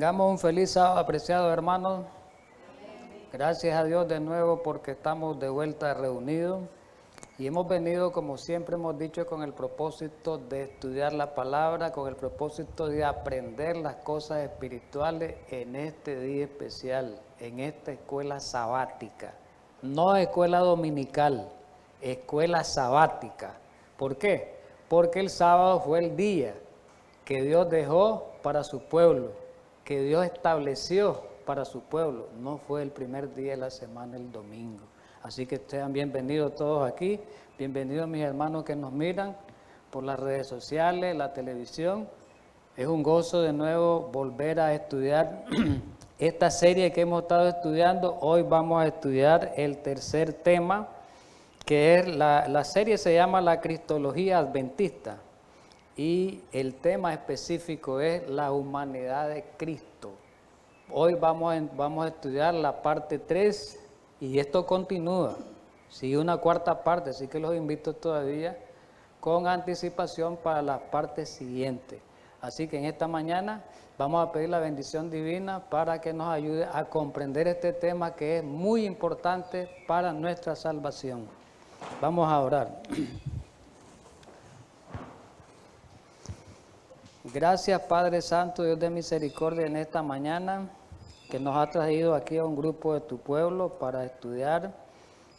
Tengamos un feliz sábado, apreciados hermanos. Gracias a Dios de nuevo porque estamos de vuelta reunidos y hemos venido, como siempre hemos dicho, con el propósito de estudiar la palabra, con el propósito de aprender las cosas espirituales en este día especial, en esta escuela sabática. No escuela dominical, escuela sabática. ¿Por qué? Porque el sábado fue el día que Dios dejó para su pueblo, que Dios estableció para su pueblo. No fue el primer día de la semana, el domingo. Así que sean bienvenidos todos aquí, bienvenidos mis hermanos que nos miran por las redes sociales, la televisión. Es un gozo de nuevo volver a estudiar esta serie que hemos estado estudiando. Hoy vamos a estudiar el tercer tema, que es la serie se llama La Cristología Adventista. Y el tema específico es la humanidad de Cristo. Hoy vamos a estudiar la parte 3 y esto continúa. Sigue una cuarta parte, así que los invito todavía con anticipación para la parte siguiente. Así que en esta mañana vamos a pedir la bendición divina para que nos ayude a comprender este tema que es muy importante para nuestra salvación. Vamos a orar. Gracias Padre Santo, Dios de misericordia, en esta mañana que nos ha traído aquí a un grupo de tu pueblo para estudiar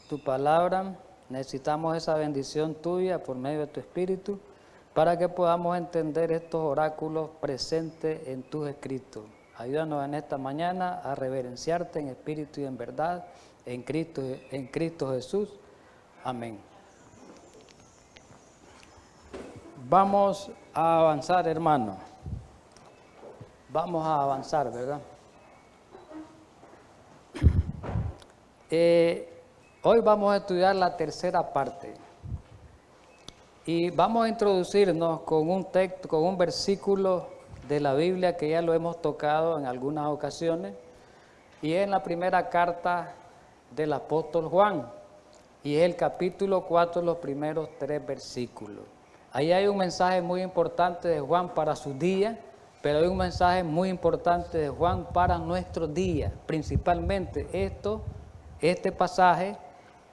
tu palabra. Necesitamos esa bendición tuya por medio de tu Espíritu para que podamos entender estos oráculos presentes en tus escritos. Ayúdanos en esta mañana a reverenciarte en espíritu y en verdad, en Cristo Jesús. Amén. Vamos a avanzar, hermano. Vamos a avanzar, ¿verdad? Hoy vamos a estudiar la tercera parte. Y vamos a introducirnos con un texto, con un versículo de la Biblia que ya lo hemos tocado en algunas ocasiones. Y es en la primera carta del apóstol Juan. Y es el capítulo 4, los primeros 3 versículos. Ahí hay un mensaje muy importante de Juan para su día, pero hay un mensaje muy importante de Juan para nuestro día. Principalmente este pasaje,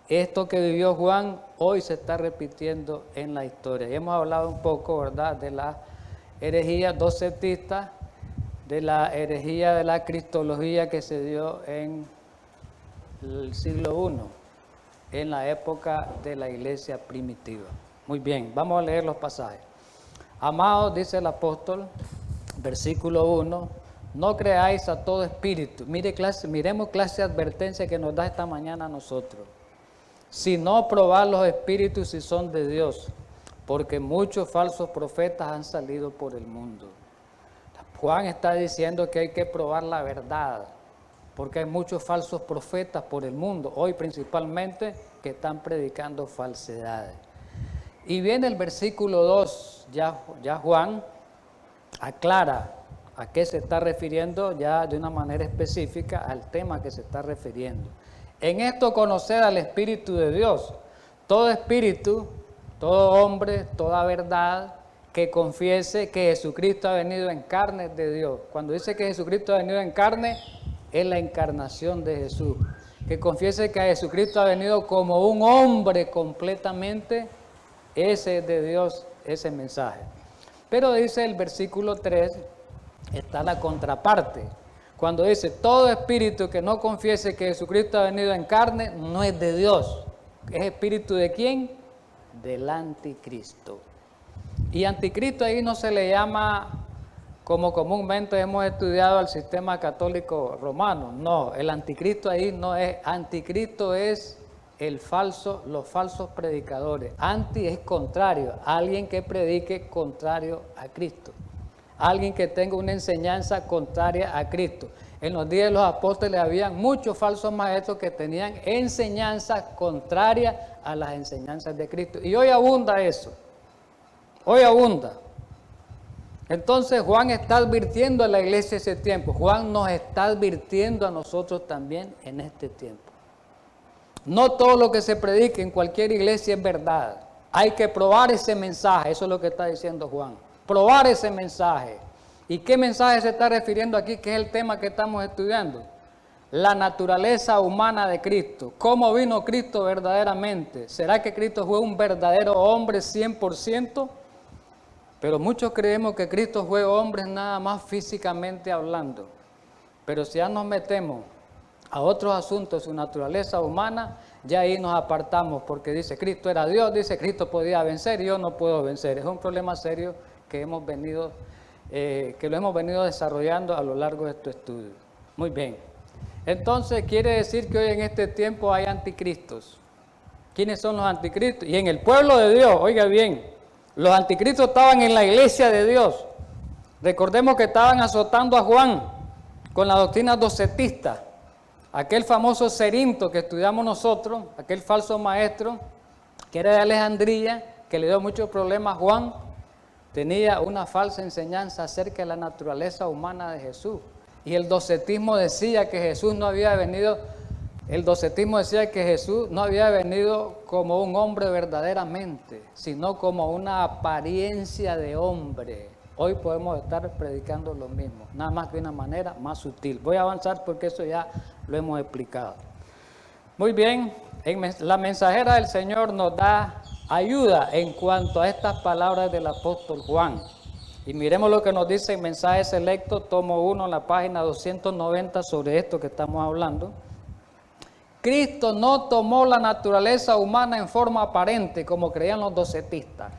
esto que vivió Juan, hoy se está repitiendo en la historia. Y hemos hablado un poco, ¿verdad?, de la herejía docetistas, de la herejía de la cristología que se dio en el siglo I, en la época de la iglesia primitiva. Muy bien, vamos a leer los pasajes. Amados, dice el apóstol, versículo 1, no creáis a todo espíritu. Miremos clase de advertencia que nos da esta mañana a nosotros. Sino probar los espíritus si son de Dios, porque muchos falsos profetas han salido por el mundo. Juan está diciendo que hay que probar la verdad, porque hay muchos falsos profetas por el mundo, hoy principalmente, que están predicando falsedades. Y viene el versículo 2, ya Juan aclara a qué se está refiriendo ya de una manera específica al tema que se está refiriendo. En esto conocer al Espíritu de Dios, todo espíritu, todo hombre, toda verdad que confiese que Jesucristo ha venido en carne de Dios. Cuando dice que Jesucristo ha venido en carne, es la encarnación de Jesús. Que confiese que Jesucristo ha venido como un hombre completamente. Ese es de Dios, ese mensaje. Pero dice el versículo 3, está la contraparte. Cuando dice, todo espíritu que no confiese que Jesucristo ha venido en carne, no es de Dios. ¿Es espíritu de quién? Del anticristo. Y anticristo ahí no se le llama, como comúnmente hemos estudiado, al sistema católico romano. No, el anticristo ahí no es, anticristo es los falsos predicadores. Anti es contrario, alguien que predique contrario a Cristo, alguien que tenga una enseñanza contraria a Cristo. En los días de los apóstoles habían muchos falsos maestros que tenían enseñanzas contrarias a las enseñanzas de Cristo. Y hoy abunda eso, hoy abunda. Entonces Juan está advirtiendo a la iglesia ese tiempo. Juan nos está advirtiendo a nosotros también en este tiempo. No todo lo que se predique en cualquier iglesia es verdad. Hay que probar ese mensaje, eso es lo que está diciendo Juan. Probar ese mensaje. ¿Y qué mensaje se está refiriendo aquí, que es el tema que estamos estudiando? La naturaleza humana de Cristo. ¿Cómo vino Cristo verdaderamente? ¿Será que Cristo fue un verdadero hombre 100%? Pero muchos creemos que Cristo fue hombre nada más físicamente hablando. Pero si ya nos metemos a otros asuntos, su naturaleza humana, ya ahí nos apartamos, porque dice Cristo era Dios, dice Cristo podía vencer y yo no puedo vencer. Es un problema serio que lo hemos venido desarrollando a lo largo de este estudio. Muy bien. Entonces quiere decir que hoy en este tiempo hay anticristos. ¿Quiénes son los anticristos? Y en el pueblo de Dios, oiga bien, los anticristos estaban en la iglesia de Dios. Recordemos que estaban azotando a Juan con la doctrina docetista. Aquel famoso Cerinto que estudiamos nosotros, aquel falso maestro que era de Alejandría, que le dio muchos problemas a Juan, tenía una falsa enseñanza acerca de la naturaleza humana de Jesús. Y el docetismo decía que Jesús no había venido como un hombre verdaderamente, sino como una apariencia de hombre. Hoy podemos estar predicando lo mismo, nada más que de una manera más sutil. Voy a avanzar porque eso ya lo hemos explicado. Muy bien, la mensajera del Señor nos da ayuda en cuanto a estas palabras del apóstol Juan. Y miremos lo que nos dice en Mensaje Selecto, tomo 1, en la página 290, sobre esto que estamos hablando. Cristo no tomó la naturaleza humana en forma aparente, como creían los docetistas.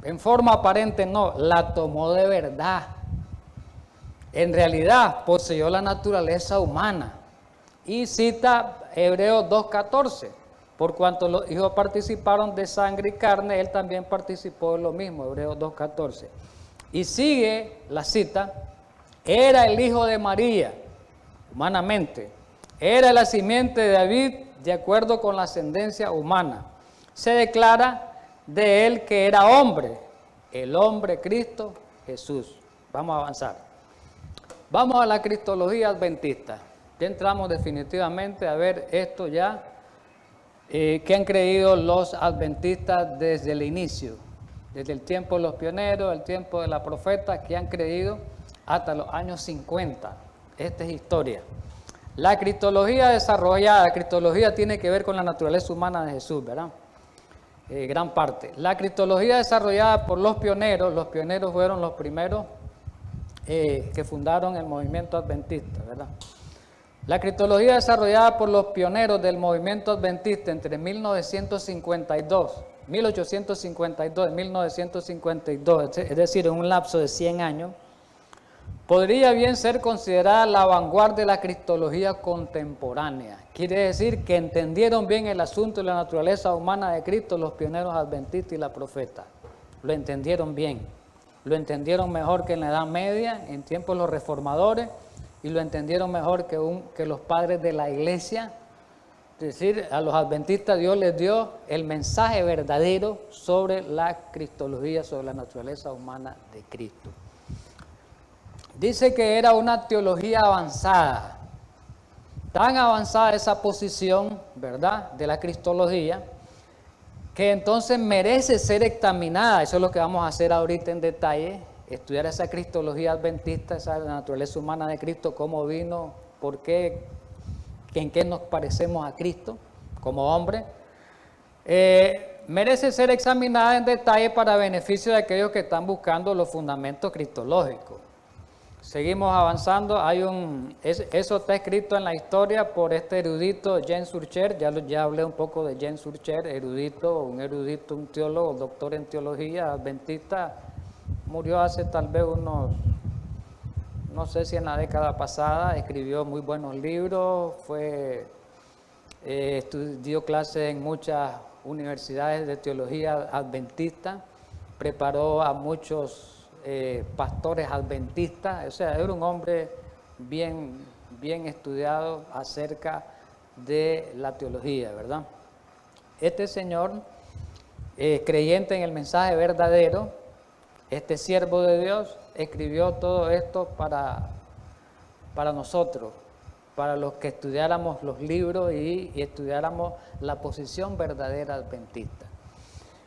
En forma aparente no, la tomó de verdad. En realidad poseyó la naturaleza humana. Y cita Hebreos 2:14. Por cuanto los hijos participaron de sangre y carne, él también participó de lo mismo, Hebreos 2:14. Y sigue la cita, era el hijo de María, humanamente, era la simiente de David de acuerdo con la ascendencia humana. Se declara de él que era hombre, el hombre Cristo Jesús. Vamos a avanzar. Vamos a la cristología adventista. Ya entramos definitivamente a ver esto ya, que han creído los adventistas desde el inicio. Desde el tiempo de los pioneros, el tiempo de la profeta, que han creído hasta los años 50. Esta es historia. La cristología desarrollada, la cristología tiene que ver con la naturaleza humana de Jesús, ¿verdad? Gran parte. La cristología desarrollada por los pioneros fueron los primeros que fundaron el movimiento adventista, ¿verdad? La cristología desarrollada por los pioneros del movimiento adventista entre 1852 y 1952, es decir, en un lapso de 100 años, podría bien ser considerada la vanguardia de la cristología contemporánea. Quiere decir que entendieron bien el asunto de la naturaleza humana de Cristo los pioneros adventistas y la profeta. Lo entendieron bien. Lo entendieron mejor que en la Edad Media, en tiempos de los reformadores, y lo entendieron mejor que los padres de la iglesia. Es decir, a los adventistas Dios les dio el mensaje verdadero sobre la cristología, sobre la naturaleza humana de Cristo. Dice que era una teología avanzada, tan avanzada esa posición, ¿verdad?, de la cristología, que entonces merece ser examinada. Eso es lo que vamos a hacer ahorita en detalle, estudiar esa cristología adventista, esa naturaleza humana de Cristo, cómo vino, por qué, en qué nos parecemos a Cristo como hombre. Merece ser examinada en detalle para beneficio de aquellos que están buscando los fundamentos cristológicos. Seguimos avanzando. Eso está escrito en la historia por este erudito Jean Surcher. Ya hablé un poco de Jean Surcher, un teólogo, doctor en teología adventista. Murió hace tal vez no sé si en la década pasada. Escribió muy buenos libros, dio clases en muchas universidades de teología adventista, preparó a muchos pastores adventistas. O sea, era un hombre bien estudiado acerca de la teología, ¿verdad? Este señor, creyente en el mensaje verdadero, este siervo de Dios, escribió todo esto para nosotros, para los que estudiáramos los libros y estudiáramos la posición verdadera adventista.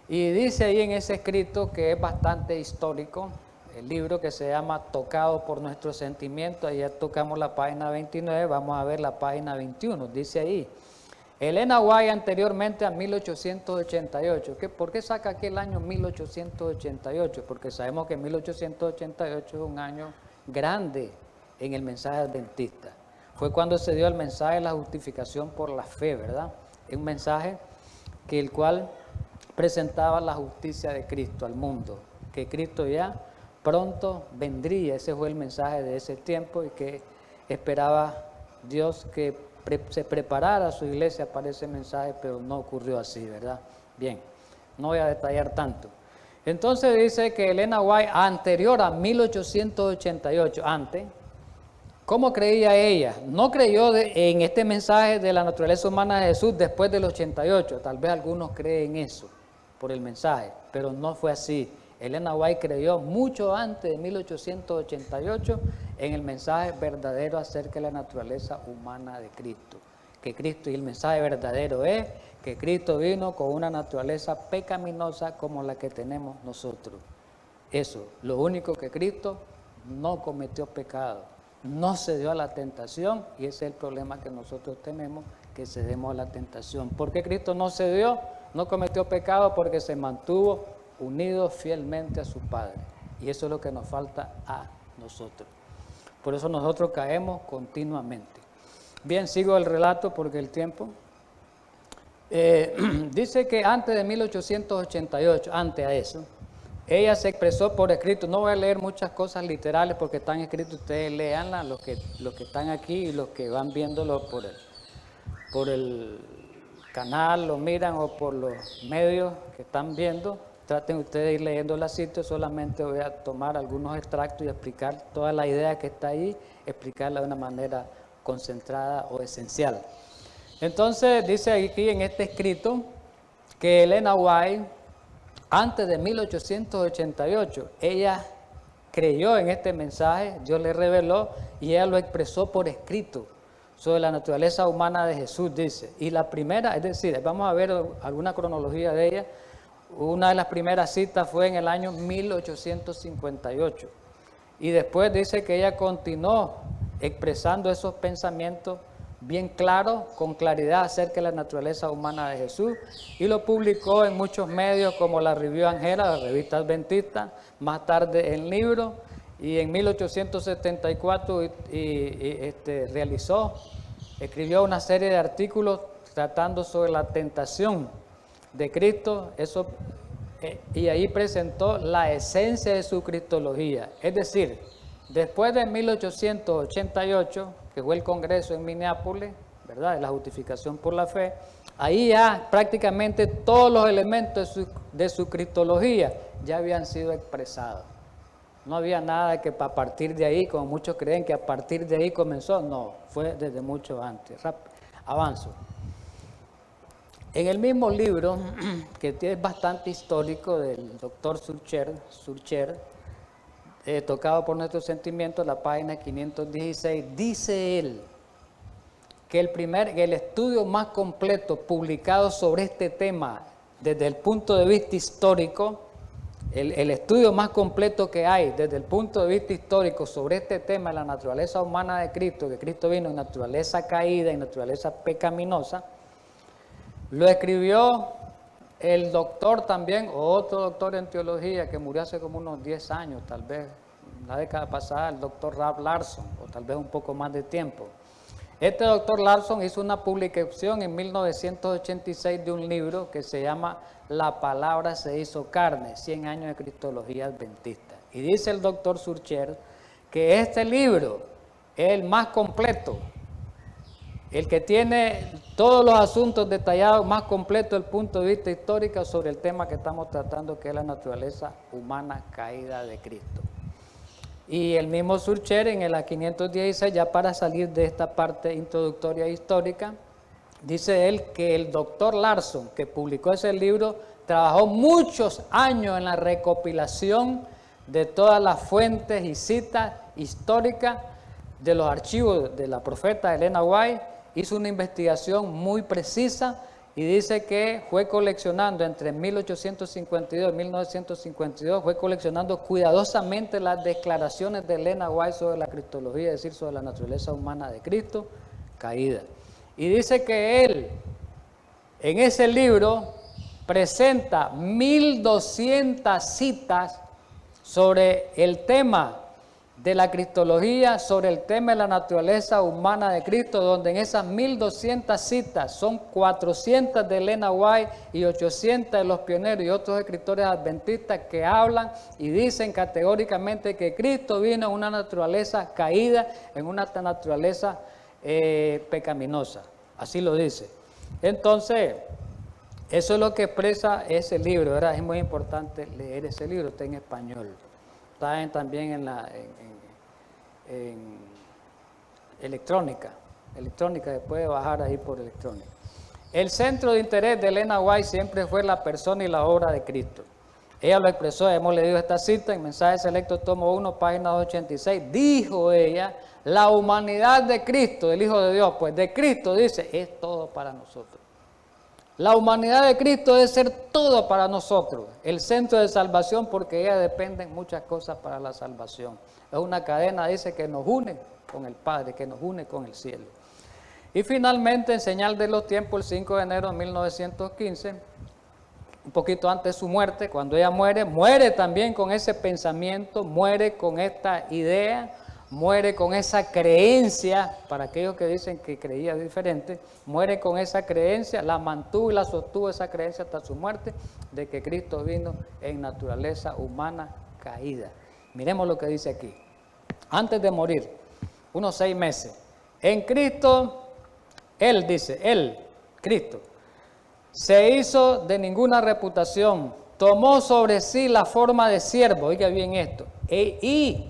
Y dice ahí en ese escrito, que es bastante histórico, el libro que se llama Tocado por nuestros sentimientos. Ahí ya tocamos la página 29, vamos a ver la página 21. Dice ahí, Elena White anteriormente a 1888. ¿Por qué saca aquí el año 1888? Porque sabemos que 1888 es un año grande en el mensaje adventista. Fue cuando se dio el mensaje de la justificación por la fe, ¿verdad? Es un mensaje que el cual presentaba la justicia de Cristo al mundo, que Cristo ya pronto vendría. Ese fue el mensaje de ese tiempo y que esperaba Dios que se preparara a su iglesia para ese mensaje, pero no ocurrió así, ¿verdad? Bien, no voy a detallar tanto. Entonces dice que Elena White, anterior a 1888, antes, ¿cómo creía ella? No creyó en este mensaje de la naturaleza humana de Jesús después del 88. Tal vez algunos creen eso por el mensaje, pero no fue así. Elena White creyó mucho antes de 1888 en el mensaje verdadero acerca de la naturaleza humana de Cristo. Que Cristo, y el mensaje verdadero es que Cristo vino con una naturaleza pecaminosa como la que tenemos nosotros. Eso, lo único que Cristo no cometió pecado, no cedió a la tentación, y ese es el problema que nosotros tenemos, que cedemos a la tentación. ¿Por qué Cristo no cedió? No cometió pecado porque se mantuvo unido fielmente a su Padre. Y eso es lo que nos falta a nosotros. Por eso nosotros caemos continuamente. Bien, sigo el relato porque el tiempo. Dice que antes de 1888, antes a eso, ella se expresó por escrito. No voy a leer muchas cosas literales porque están escritas, ustedes léanlas, los que están aquí y los que van viéndolo por el canal, lo miran o por los medios que están viendo. Traten ustedes de ir leyendo la cita, solamente voy a tomar algunos extractos y explicar toda la idea que está ahí, explicarla de una manera concentrada o esencial. Entonces dice aquí en este escrito que Elena White, antes de 1888, ella creyó en este mensaje, Dios le reveló y ella lo expresó por escrito sobre la naturaleza humana de Jesús, dice. Y la primera, es decir, vamos a ver alguna cronología de ella. Una de las primeras citas fue en el año 1858 y después dice que ella continuó expresando esos pensamientos bien claros, con claridad acerca de la naturaleza humana de Jesús, y lo publicó en muchos medios como la Review Angela, la revista adventista, más tarde en libros, y en 1874 escribió una serie de artículos tratando sobre la tentación de Cristo, y ahí presentó la esencia de su cristología. Es decir, después de 1888, que fue el Congreso en Minneapolis, ¿verdad?, de la justificación por la fe, ahí ya prácticamente todos los elementos de su cristología ya habían sido expresados. No había nada que a partir de ahí, como muchos creen que a partir de ahí comenzó, no, fue desde mucho antes. Avanzo. En el mismo libro, que es bastante histórico, del doctor Surcher, Tocado por nuestros sentimientos, la página 516, dice él que el estudio más completo publicado sobre este tema desde el punto de vista histórico, el estudio más completo que hay desde el punto de vista histórico sobre este tema de la naturaleza humana de Cristo, que Cristo vino en naturaleza caída, en naturaleza pecaminosa, lo escribió el doctor también, otro doctor en teología que murió hace como unos 10 años, tal vez, la década pasada, el doctor Ralph Larson, o tal vez un poco más de tiempo. Este doctor Larson hizo una publicación en 1986 de un libro que se llama La palabra se hizo carne, 100 años de cristología adventista. Y dice el doctor Surcher que este libro es el más completo, el que tiene todos los asuntos detallados, más completo desde el punto de vista histórico sobre el tema que estamos tratando, que es la naturaleza humana caída de Cristo. Y el mismo Surcher en el 516, ya para salir de esta parte introductoria histórica, dice él que el doctor Larson, que publicó ese libro, trabajó muchos años en la recopilación de todas las fuentes y citas históricas de los archivos de la profeta Elena White. Hizo una investigación muy precisa y dice que fue coleccionando entre 1852 y 1952, fue coleccionando cuidadosamente las declaraciones de Elena White sobre la cristología, es decir, sobre la naturaleza humana de Cristo caída. Y dice que él, en ese libro, presenta 1200 citas sobre el tema de la cristología, sobre el tema de la naturaleza humana de Cristo, donde en esas 1200 citas son 400 de Elena White y 800 de los pioneros y otros escritores adventistas que hablan y dicen categóricamente que Cristo vino en una naturaleza caída, en una naturaleza pecaminosa. Así lo dice. Entonces, eso es lo que expresa ese libro, ¿verdad? Es muy importante leer ese libro, está en español. Está también en electrónica, se puede bajar ahí por electrónica. El centro de interés de Elena White siempre fue la persona y la obra de Cristo. Ella lo expresó, hemos leído esta cita en Mensaje Selecto, tomo 1, página 286. Dijo ella, la humanidad de Cristo, el Hijo de Dios, pues de Cristo, dice, es todo para nosotros. La humanidad de Cristo debe ser todo para nosotros, el centro de salvación, porque de ella dependen muchas cosas para la salvación. Es una cadena, dice, que nos une con el Padre, que nos une con el cielo. Y finalmente, en señal de los tiempos, el 5 de enero de 1915, un poquito antes de su muerte, cuando ella muere también con ese pensamiento, muere con esta idea, muere con esa creencia, para aquellos que dicen que creía diferente, muere con esa creencia, la mantuvo y la sostuvo esa creencia hasta su muerte, de que Cristo vino en naturaleza humana caída. Miremos lo que dice aquí. Antes de morir, unos 6 meses, en Cristo, Cristo, se hizo de ninguna reputación, tomó sobre sí la forma de siervo, oiga bien esto, y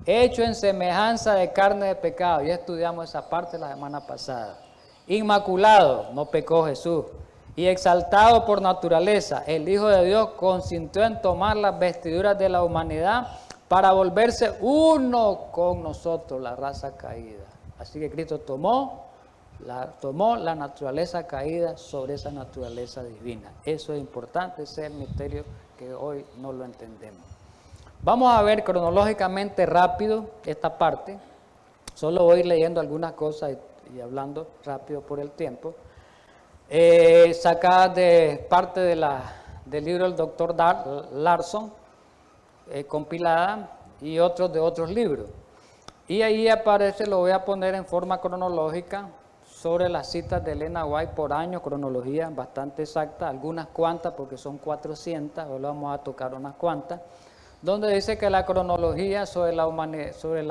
hecho en semejanza de carne de pecado, ya estudiamos esa parte la semana pasada, inmaculado, no pecó Jesús, y exaltado por naturaleza, el Hijo de Dios consintió en tomar las vestiduras de la humanidad para volverse uno con nosotros, la raza caída. Así que Cristo tomó la naturaleza caída sobre esa naturaleza divina. Eso es importante, ese es el misterio que hoy no lo entendemos. Vamos a ver cronológicamente rápido esta parte. Solo voy leyendo algunas cosas y hablando rápido por el tiempo. Sacadas de parte del libro del doctor Larson, compilada, y otros de otros libros. Y ahí aparece, lo voy a poner en forma cronológica, sobre las citas de Elena White por año, cronología bastante exacta, algunas cuantas porque son 400, ahora vamos a tocar unas cuantas, donde dice que la cronología sobre la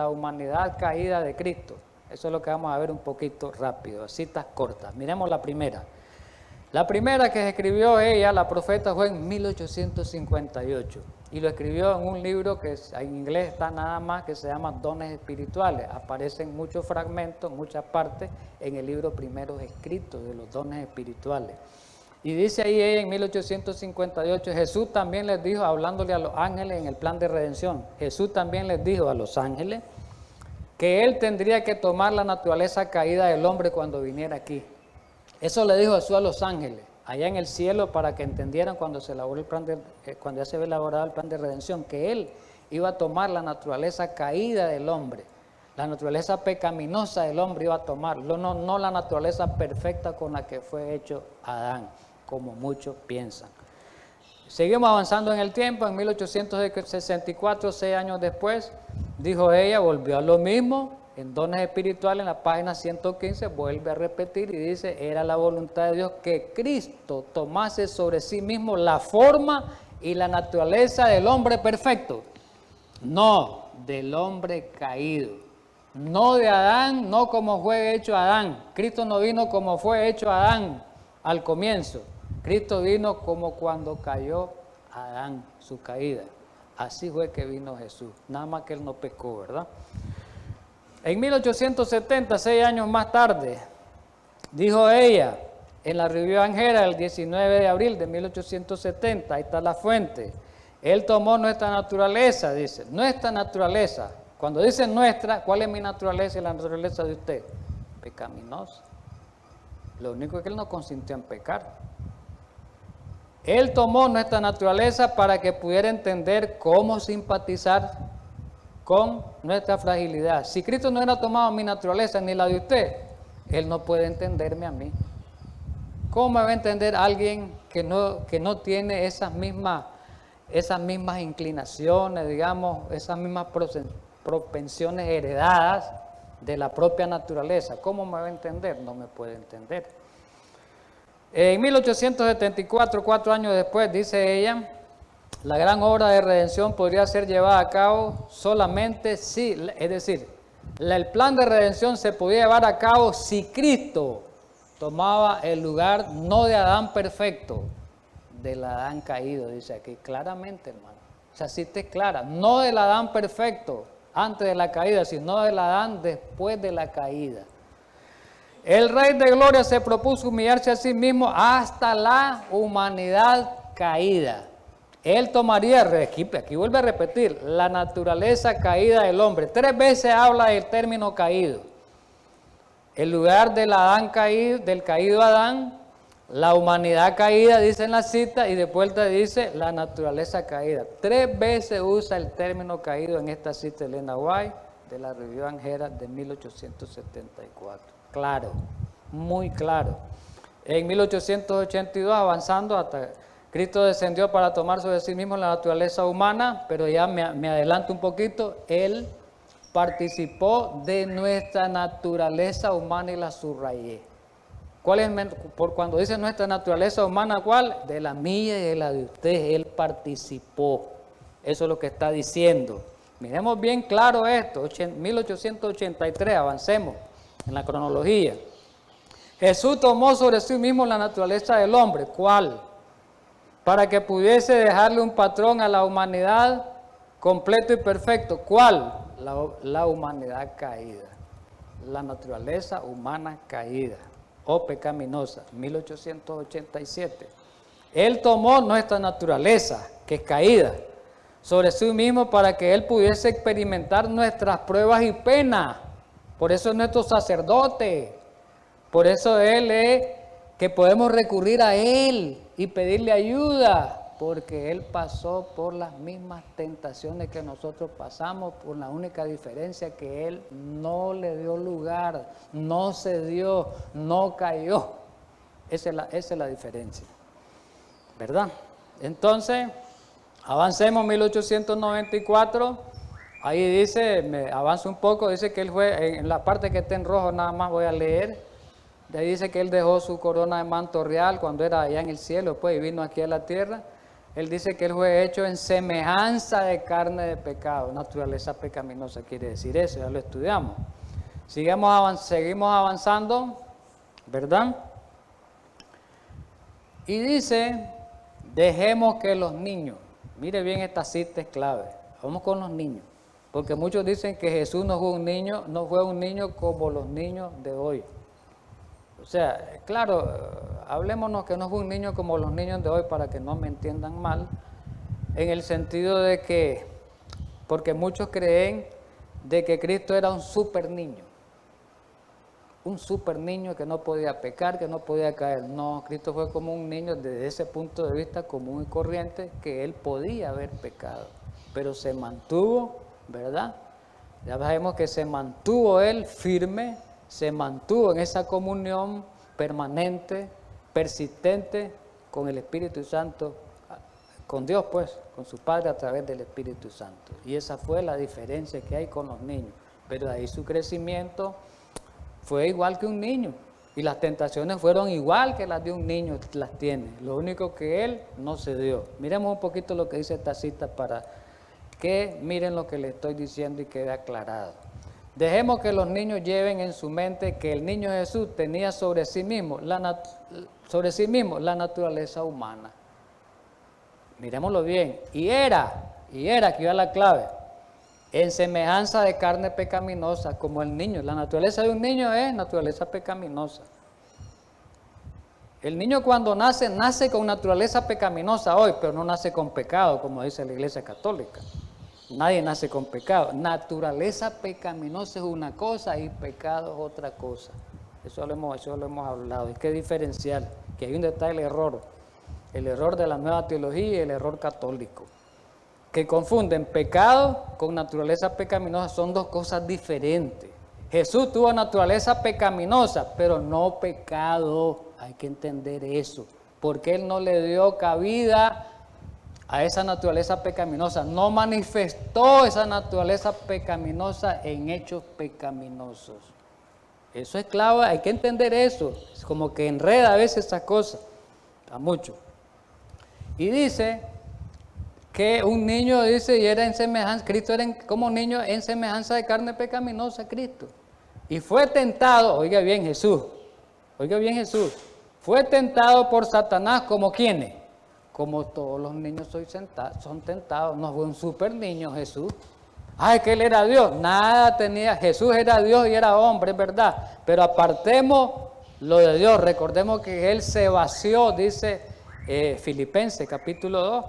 humanidad caída de Cristo. Eso es lo que vamos a ver un poquito rápido, citas cortas. Miremos la primera. La primera que escribió ella, la profeta, fue en 1858 y lo escribió en un libro que en inglés está nada más, que se llama Dones Espirituales. Aparecen muchos fragmentos, muchas partes en el libro primero escrito de los dones espirituales. Y dice ahí ella en 1858, Jesús también les dijo, hablándole a los ángeles en el plan de redención, Jesús también les dijo a los ángeles que él tendría que tomar la naturaleza caída del hombre cuando viniera aquí. Eso le dijo Jesús a los ángeles, allá en el cielo, para que entendieran cuando se elaboró cuando ya se había elaborado el plan de redención, que él iba a tomar la naturaleza caída del hombre, la naturaleza pecaminosa del hombre iba a tomar, no la naturaleza perfecta con la que fue hecho Adán, como muchos piensan. Seguimos avanzando en el tiempo, en 1864, 6 años después, dijo ella, volvió a lo mismo. En Dones Espirituales, en la página 115, vuelve a repetir y dice, era la voluntad de Dios que Cristo tomase sobre sí mismo la forma y la naturaleza del hombre perfecto, no del hombre caído, no de Adán, no como fue hecho Adán. Cristo no vino como fue hecho Adán al comienzo, Cristo vino como cuando cayó Adán, su caída. Así fue que vino Jesús, nada más que él no pecó, ¿verdad? En 1870, 6 años más tarde, dijo ella en la Review and Herald, el 19 de abril de 1870, ahí está la fuente, él tomó nuestra naturaleza, dice, nuestra naturaleza. Cuando dice nuestra, ¿cuál es mi naturaleza y la naturaleza de usted? Pecaminosa. Lo único es que Él no consintió en pecar. Él tomó nuestra naturaleza para que pudiera entender cómo simpatizar con nuestra fragilidad. Si Cristo no hubiera tomado mi naturaleza ni la de usted, Él no puede entenderme a mí. ¿Cómo me va a entender alguien que no tiene esas mismas inclinaciones, digamos, esas mismas propensiones heredadas de la propia naturaleza? ¿Cómo me va a entender? No me puede entender. En 1874, 4 años después, dice ella, la gran obra de redención podría ser llevada a cabo solamente si, es decir, el plan de redención se podía llevar a cabo si Cristo tomaba el lugar no de Adán perfecto, del Adán caído, dice aquí claramente, hermano. O sea, si te clara, no del Adán perfecto antes de la caída, sino del Adán después de la caída. El Rey de Gloria se propuso humillarse a sí mismo hasta la humanidad caída. Él tomaría, aquí vuelve a repetir, la naturaleza caída del hombre. 3 veces habla del término caído. El lugar del Adán caído, del caído Adán, la humanidad caída, dice en la cita, y después te dice la naturaleza caída. 3 veces usa el término caído en esta cita de Elena White, de la Review and Herald de 1874. Claro, muy claro. En 1882, avanzando hasta Cristo descendió para tomar sobre sí mismo la naturaleza humana, pero ya me adelanto un poquito, Él participó de nuestra naturaleza humana y la subrayé. ¿Cuál es, cuando dice nuestra naturaleza humana, cuál? De la mía y de la de usted, Él participó. Eso es lo que está diciendo. Miremos bien claro esto, 1883, avancemos en la cronología. Jesús tomó sobre sí mismo la naturaleza del hombre, ¿cuál? Para que pudiese dejarle un patrón a la humanidad completo y perfecto, ¿cuál? La humanidad caída, la naturaleza humana caída o pecaminosa, 1887. Él tomó nuestra naturaleza, que es caída, sobre sí mismo para que Él pudiese experimentar nuestras pruebas y penas. Por eso es nuestro sacerdote, por eso Él es que podemos recurrir a Él y pedirle ayuda, porque Él pasó por las mismas tentaciones que nosotros pasamos, por la única diferencia que Él no le dio lugar, no cedió, no cayó. Esa es la diferencia, ¿verdad? Entonces, avancemos 1894, ahí dice, me avanzo un poco, dice que Él fue, en la parte que está en rojo nada más voy a leer, de ahí dice que Él dejó su corona de manto real cuando era allá en el cielo, pues, y vino aquí a la tierra. Él dice que Él fue hecho en semejanza de carne de pecado, naturaleza pecaminosa quiere decir eso, ya lo estudiamos. Seguimos avanzando, ¿verdad? Y dice, dejemos que los niños, mire bien esta cita es clave, vamos con los niños, porque muchos dicen que Jesús no fue un niño como los niños de hoy. O sea, claro, hablémonos que no fue un niño como los niños de hoy para que no me entiendan mal, en el sentido de que, porque muchos creen de que Cristo era un super niño que no podía pecar, que no podía caer. No, Cristo fue como un niño desde ese punto de vista común y corriente, que Él podía haber pecado, pero se mantuvo, ¿verdad? Ya sabemos que se mantuvo Él firme, se mantuvo en esa comunión permanente, persistente con el Espíritu Santo, con Dios pues, con su Padre a través del Espíritu Santo. Y esa fue la diferencia que hay con los niños. Pero de ahí su crecimiento fue igual que un niño. Y las tentaciones fueron igual que las de un niño, las tiene. Lo único que él no cedió. Miremos un poquito lo que dice esta cita para que miren lo que le estoy diciendo y quede aclarado. Dejemos que los niños lleven en su mente que el niño Jesús tenía sobre sí mismo la naturaleza humana. Miremoslo bien. Y era, aquí va la clave, en semejanza de carne pecaminosa, como el niño. La naturaleza de un niño es naturaleza pecaminosa. El niño cuando nace con naturaleza pecaminosa hoy, pero no nace con pecado, como dice la Iglesia Católica. Nadie nace con pecado. Naturaleza pecaminosa es una cosa y pecado es otra cosa. Eso lo hemos hablado. Hay que diferenciar que ahí donde está el error de la nueva teología y el error católico, que confunden pecado con naturaleza pecaminosa. Son dos cosas diferentes. Jesús tuvo naturaleza pecaminosa, pero no pecado. Hay que entender eso, porque Él no le dio cabida a esa naturaleza pecaminosa, no manifestó esa naturaleza pecaminosa en hechos pecaminosos. Eso es clave, hay que entender eso. Es como que enreda a veces esas cosas, a mucho. Y dice que un niño, dice, y era en semejanza, Cristo era como niño en semejanza de carne pecaminosa, Cristo. Y fue tentado, oiga bien Jesús, fue tentado por Satanás como quienes, como todos los niños son tentados. No fue un super niño Jesús. Ay, que Él era Dios, nada tenía. Jesús era Dios y era hombre, es verdad. Pero apartemos lo de Dios, recordemos que Él se vació, dice Filipenses capítulo 2.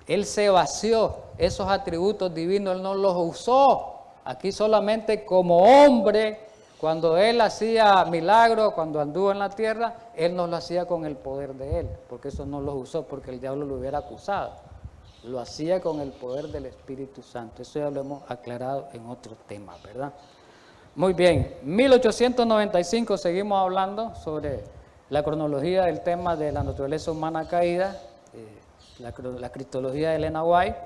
Él se vació, esos atributos divinos Él no los usó. Aquí solamente como hombre, cuando Él hacía milagros, cuando anduvo en la tierra, Él no lo hacía con el poder de Él, porque eso no lo usó, porque el diablo lo hubiera acusado. Lo hacía con el poder del Espíritu Santo. Eso ya lo hemos aclarado en otro tema, ¿verdad? Muy bien, 1895 seguimos hablando sobre la cronología del tema de la naturaleza humana caída, la cristología de Elena White.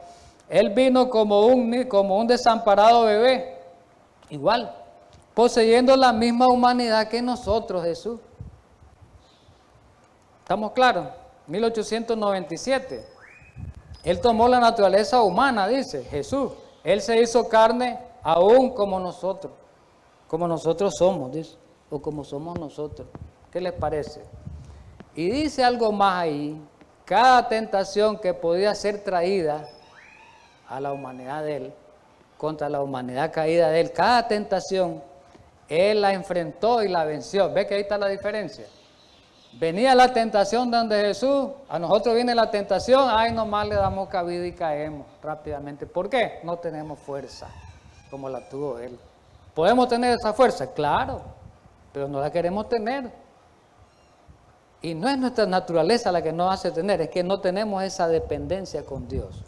Él vino como un desamparado bebé, igual, poseyendo la misma humanidad que nosotros, Jesús. ¿Estamos claros? 1897. Él tomó la naturaleza humana, dice Jesús. Él se hizo carne aún como nosotros somos, dice, o como somos nosotros. ¿Qué les parece? Y dice algo más ahí. Cada tentación que podía ser traída a la humanidad de Él, contra la humanidad caída de Él, cada tentación, Él la enfrentó y la venció. ¿Ve que ahí está la diferencia? Venía la tentación donde Jesús, a nosotros viene la tentación, ay, nomás le damos cabida y caemos rápidamente. ¿Por qué? No tenemos fuerza como la tuvo Él. ¿Podemos tener esa fuerza? Claro, pero no la queremos tener. Y no es nuestra naturaleza la que nos hace tener, es que no tenemos esa dependencia con Dios.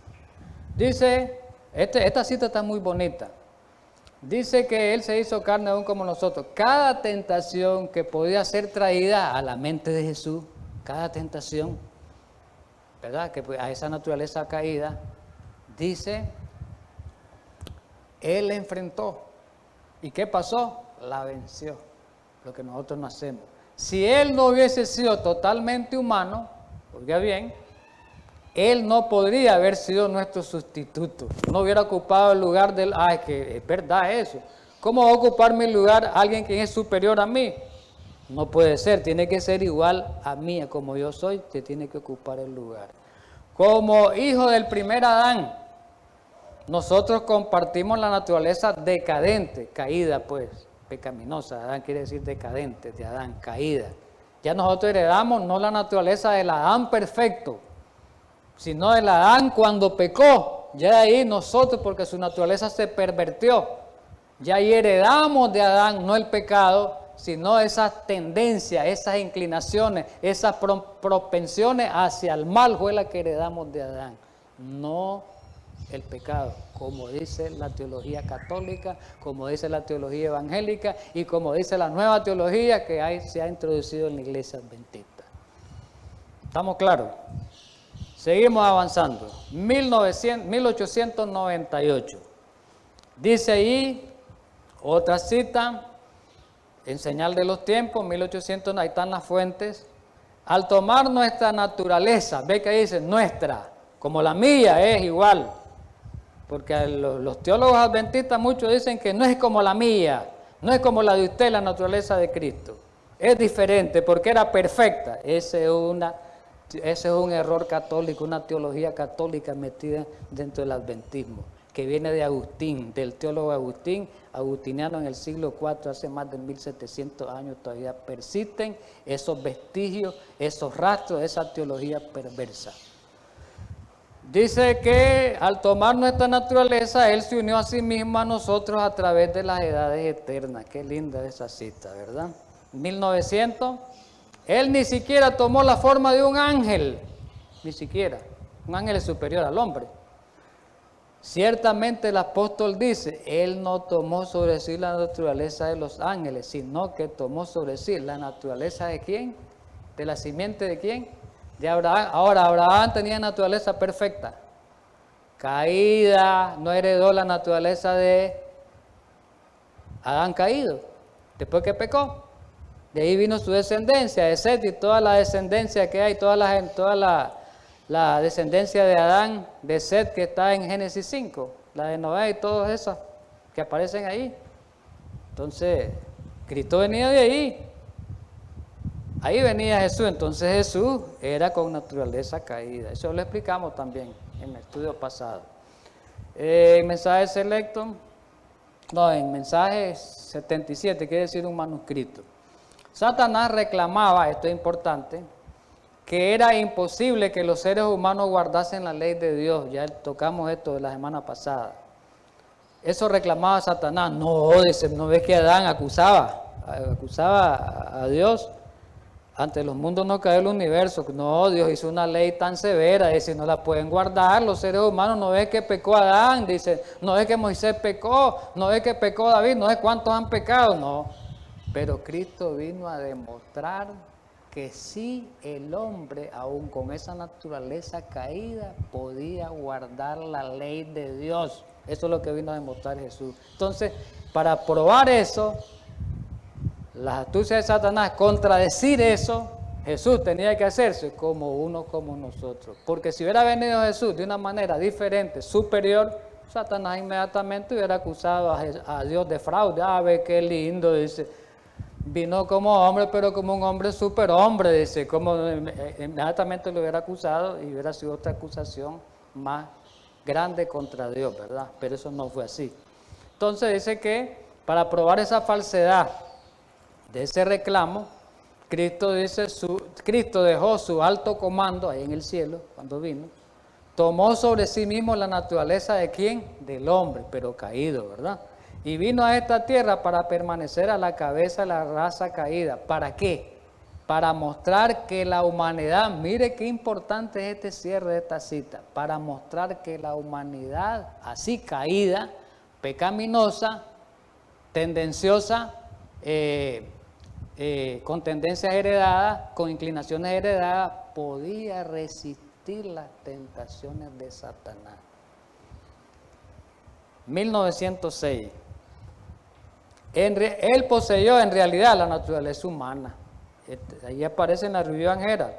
Dice, esta cita está muy bonita. Dice que Él se hizo carne aún como nosotros. Cada tentación que podía ser traída a la mente de Jesús, cada tentación, ¿verdad? Que a esa naturaleza caída, dice, Él la enfrentó. ¿Y qué pasó? La venció. Lo que nosotros no hacemos. Si Él no hubiese sido totalmente humano, oiga bien, Él no podría haber sido nuestro sustituto. No hubiera ocupado el lugar del... Ah, es que es verdad eso. ¿Cómo va a ocupar mi lugar alguien que es superior a mí? No puede ser, tiene que ser igual a mí, como yo soy, que tiene que ocupar el lugar. Como hijo del primer Adán, nosotros compartimos la naturaleza decadente, caída pues, pecaminosa. Adán quiere decir decadente, de Adán, caída. Ya nosotros heredamos no la naturaleza del Adán perfecto, sino del Adán cuando pecó. Ya ahí nosotros, porque su naturaleza se pervertió, ya ahí heredamos de Adán no el pecado, sino esas tendencias, esas inclinaciones, esas propensiones hacia el mal fue la que heredamos de Adán, no el pecado, como dice la teología católica, como dice la teología evangélica y como dice la nueva teología que se ha introducido en la iglesia adventista. ¿Estamos claros? Seguimos avanzando. 1898. Dice ahí, otra cita, en señal de los tiempos, 1800, ahí están las fuentes. Al tomar nuestra naturaleza, ve que dice nuestra, como la mía es igual. Porque los teólogos adventistas muchos dicen que no es como la mía, no es como la de usted, la naturaleza de Cristo. Es diferente porque era perfecta. Ese es un error católico, una teología católica metida dentro del adventismo, que viene de Agustín, del teólogo Agustín, agustiniano en el siglo IV, hace más de 1700 años todavía persisten esos vestigios, esos rastros de esa teología perversa. Dice que al tomar nuestra naturaleza, Él se unió a sí mismo a nosotros a través de las edades eternas. Qué linda esa cita, ¿verdad? 1900, él ni siquiera tomó la forma de un ángel, ni siquiera, un ángel es superior al hombre. Ciertamente el apóstol dice, él no tomó sobre sí la naturaleza de los ángeles, sino que tomó sobre sí la naturaleza de ¿quién? ¿De la simiente de quién? De Abraham. Ahora, Abraham tenía naturaleza perfecta, caída, no heredó la naturaleza de Adán caído, después que pecó. De ahí vino su descendencia, de Set y toda la descendencia que hay, toda la descendencia de Adán, de Set que está en Génesis 5, la de Noé y todas esas que aparecen ahí. Entonces, Cristo venía de ahí. Ahí venía Jesús, entonces Jesús era con naturaleza caída. Eso lo explicamos también en el estudio pasado. En mensaje selecto, no, en mensaje 77, quiere decir un manuscrito. Satanás reclamaba, esto es importante, que era imposible que los seres humanos guardasen la ley de Dios. Ya tocamos esto de la semana pasada. Eso reclamaba Satanás. No, dice, no ves que Adán acusaba a Dios. Ante los mundos no cae el universo. No, Dios hizo una ley tan severa, dice, no la pueden guardar los seres humanos. No es que pecó Adán, dice, no es que Moisés pecó, no es que pecó David, no es cuántos han pecado, no. Pero Cristo vino a demostrar que sí el hombre, aún con esa naturaleza caída, podía guardar la ley de Dios. Eso es lo que vino a demostrar Jesús. Entonces, para probar eso, las astucias de Satanás, contradecir eso, Jesús tenía que hacerse como uno como nosotros. Porque si hubiera venido Jesús de una manera diferente, superior, Satanás inmediatamente hubiera acusado a Dios de fraude. Ah, ve qué lindo, dice. Vino como hombre, pero como un hombre superhombre, dice. Como inmediatamente lo hubiera acusado y hubiera sido otra acusación más grande contra Dios, ¿verdad? Pero eso no fue así. Entonces dice que para probar esa falsedad de ese reclamo, Cristo dejó su alto comando ahí en el cielo cuando vino, tomó sobre sí mismo la naturaleza de ¿quién? Del hombre, pero caído, ¿verdad? Y vino a esta tierra para permanecer a la cabeza de la raza caída. ¿Para qué? Para mostrar que la humanidad, mire qué importante es este cierre de esta cita, para mostrar que la humanidad así caída, pecaminosa, tendenciosa, con tendencias heredadas, con inclinaciones heredadas, podía resistir las tentaciones de Satanás. 1906. Él poseyó en realidad la naturaleza humana. Ahí aparece en la Review and Herald,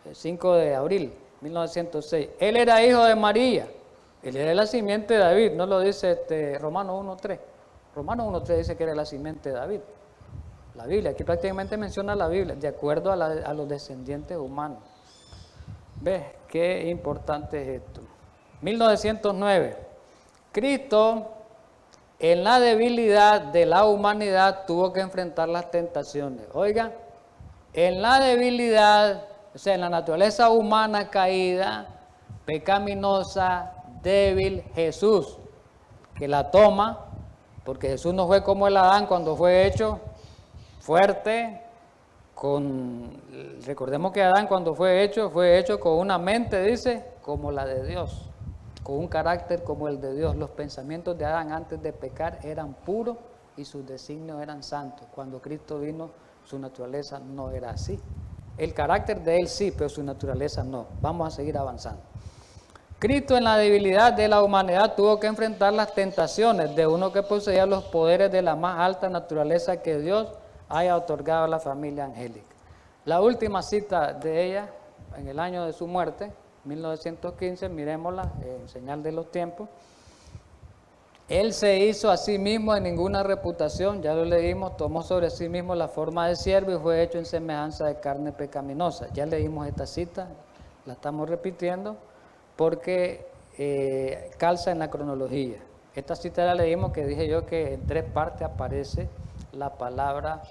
el 5 de abril, 1906. Él era hijo de María. Él era la simiente de David. No lo dice Romanos 1.3. Romanos 1.3 dice que era la simiente de David. La Biblia, aquí prácticamente menciona la Biblia, de acuerdo a los descendientes humanos. ¿Ves qué importante es esto? 1909. Cristo, en la debilidad de la humanidad, tuvo que enfrentar las tentaciones. Oiga, en la debilidad, o sea, en la naturaleza humana caída, pecaminosa, débil, Jesús, que la toma, porque Jesús no fue como el Adán cuando fue hecho fuerte, recordemos que Adán cuando fue hecho con una mente, dice, como la de Dios, con un carácter como el de Dios. Los pensamientos de Adán antes de pecar eran puros y sus designios eran santos. Cuando Cristo vino, su naturaleza no era así. El carácter de él sí, pero su naturaleza no. Vamos a seguir avanzando. Cristo, en la debilidad de la humanidad, tuvo que enfrentar las tentaciones de uno que poseía los poderes de la más alta naturaleza que Dios haya otorgado a la familia angélica. La última cita de ella, en el año de su muerte, 1915, miremosla, en señal de los tiempos. Él se hizo a sí mismo en ninguna reputación, ya lo leímos, tomó sobre sí mismo la forma de siervo y fue hecho en semejanza de carne pecaminosa. Ya leímos esta cita, la estamos repitiendo porque calza en la cronología. Esta cita la leímos, que dije yo que en 3 partes aparece la palabra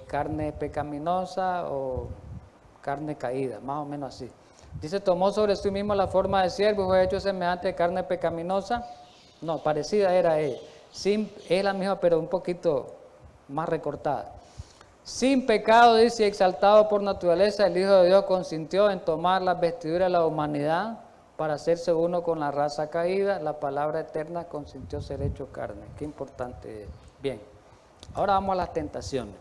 carne pecaminosa o carne caída, más o menos así. Dice, tomó sobre sí mismo la forma de siervo y fue hecho semejante de carne pecaminosa. No, parecida era ella. Es la misma, pero un poquito más recortada. Sin pecado, dice, exaltado por naturaleza, el Hijo de Dios consintió en tomar las vestiduras de la humanidad para hacerse uno con la raza caída. La palabra eterna consintió ser hecho carne. Qué importante es. Bien, ahora vamos a las tentaciones.